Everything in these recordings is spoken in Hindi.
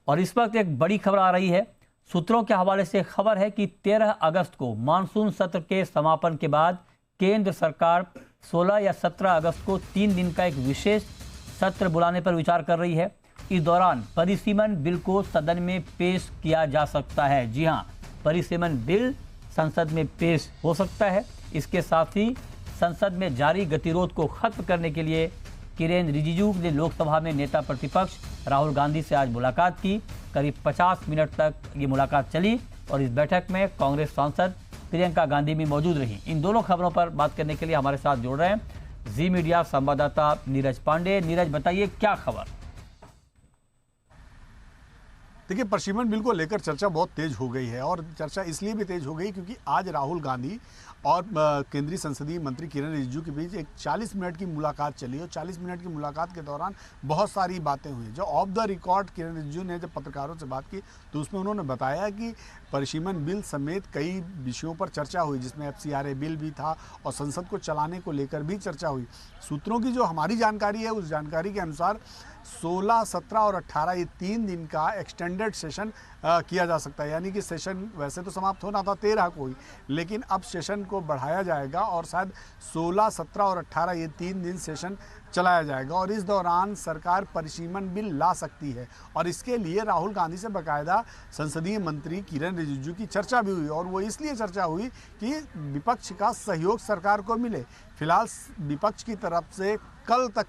और इस वक्त एक बड़ी खबर आ रही है। सूत्रों के हवाले से खबर है कि 13 अगस्त को मानसून सत्र के समापन के बाद केंद्र सरकार 16 या 17 अगस्त को 3 दिन का एक विशेष सत्र बुलाने पर विचार कर रही है। इस दौरान परिसीमन बिल को सदन में पेश किया जा सकता है। जी हां, परिसीमन बिल संसद में पेश हो सकता है। इसके साथ ही संसद में जारी गतिरोध को खत्म करने के लिए किरेन रिजिजू ने लोकसभा में नेता प्रतिपक्ष राहुल गांधी से आज मुलाकात की। करीब 50 मिनट तक ये मुलाकात चली और इस बैठक में कांग्रेस सांसद प्रियंका गांधी भी मौजूद रही। इन दोनों खबरों पर बात करने के लिए हमारे साथ जुड़ रहे हैं जी मीडिया संवाददाता नीरज पांडे। नीरज, बताइए क्या खबर? देखिए, परिसीमन बिल को लेकर चर्चा बहुत तेज हो गई है और चर्चा इसलिए भी तेज हो गई क्योंकि आज राहुल गांधी और केंद्रीय संसदीय मंत्री किरेन रिजिजू के बीच एक 40 मिनट की मुलाकात चली और 40 मिनट की मुलाकात के दौरान बहुत सारी बातें हुई। जो of the record Kiren Rijiju ने जब पत्रकारों से बात की तो उसमें उन्होंने बताया कि परिसीमन बिल समेत कई विषयों पर चर्चा हुई, जिसमें FCRA बिल भी था और संसद को चलाने को लेकर भी चर्चा हुई। सूत्रों की जो हमारी जानकारी है, उस जानकारी के अनुसार 16, 17 और 18 ये 3 दिन का एक्सटेंडेड सेशन किया जा सकता है। यानी कि सेशन वैसे तो समाप्त होना था 13 को ही, लेकिन अब सेशन को बढ़ाया जाएगा और शायद 16, 17 और 18 ये 3 दिन सेशन चलाया जाएगा और इस दौरान सरकार परिसीमन बिल ला सकती है। और इसके लिए राहुल गांधी से बाकायदा संसदीय मंत्री किरेन रिजिजू की चर्चा भी हुई और वो इसलिए चर्चा हुई कि विपक्ष का सहयोग सरकार को मिले। फिलहाल विपक्ष की तरफ से कल तक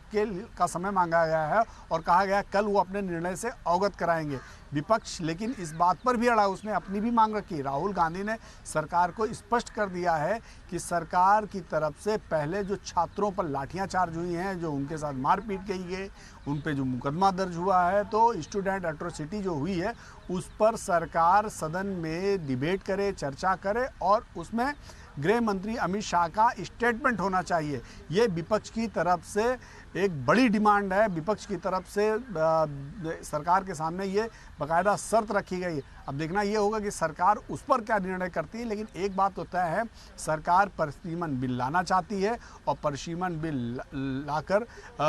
का समय मांगा गया है और कहा गया कल वो अपने निर्णय से अवगत कराएंगे। विपक्ष लेकिन इस बात पर भी अड़ा, उसने अपनी भी मांग रखी। राहुल गांधी ने सरकार को स्पष्ट कर दिया है कि सरकार की तरफ से पहले जो छात्रों पर लाठियां चार्ज हुई हैं, जो उनके साथ मारपीट की गई, उन पे जो मुकदमा दर्ज हुआ है, तो स्टूडेंट एट्रोसिटी जो हुई है उस पर सरकार सदन में डिबेट करे, चर्चा करे और उसमें गृह मंत्री अमित शाह का स्टेटमेंट होना चाहिए। ये विपक्ष की तरफ से एक बड़ी डिमांड है। विपक्ष की तरफ से सरकार के सामने ये बाकायदा शर्त रखी गई है। अब देखना ये होगा कि सरकार उस पर क्या निर्णय करती है, लेकिन एक बात तो तय है, सरकार परिसीमन बिल लाना चाहती है और परिसीमन बिल लाकर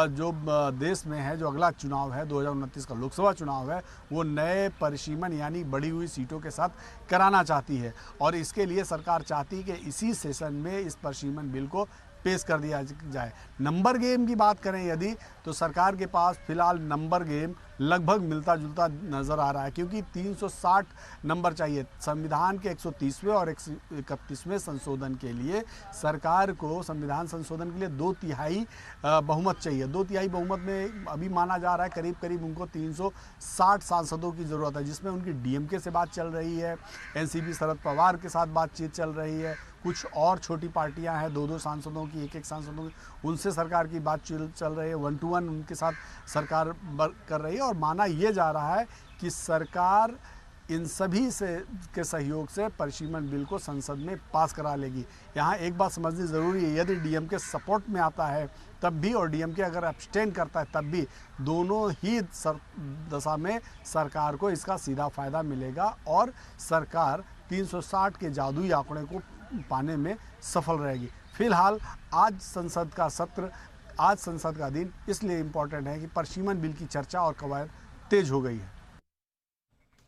जो देश में है, जो अगला चुनाव है 2029 का लोकसभा चुनाव है, वो नए परिसीमन यानी बढ़ी हुई सीटों के साथ कराना चाहती है। और इसके लिए सरकार चाहती है कि इसी सेशन में इस परिसीमन बिल को पेश कर दिया जाए। नंबर गेम की बात करें यदि, तो सरकार के पास फिलहाल नंबर गेम लगभग मिलता जुलता नज़र आ रहा है, क्योंकि 360 नंबर चाहिए। संविधान के 130वें और 131वें संशोधन के लिए सरकार को संविधान संशोधन के लिए 2/3 बहुमत चाहिए। 2/3 बहुमत में अभी माना जा रहा है करीब करीब उनको 360 सांसदों की ज़रूरत है, जिसमें उनकी DMK से बात चल रही है, NCP शरद पवार के साथ बातचीत चल रही है, कुछ और छोटी पार्टियां हैं 2-2 सांसदों की, 1-1 सांसदों की, उनसे सरकार की बातचीत चल रही है। 1-to-1 उनके साथ सरकार कर रही है और माना ये जा रहा है कि सरकार इन सभी से के सहयोग से परिसीमन बिल को संसद में पास करा लेगी। यहाँ एक बात समझनी ज़रूरी है, यदि DMK सपोर्ट में आता है तब भी और DMK अगर एब्सटेन करता है तब भी, दोनों ही दशा में सरकार को इसका सीधा फ़ायदा मिलेगा और सरकार 360 के जादुई आंकड़े को पाने में सफल रहेगी। फिलहाल आज संसद का दिन इसलिए इम्पोर्टेंट है कि परिसीमन बिल की चर्चा और कवायद तेज हो गई है।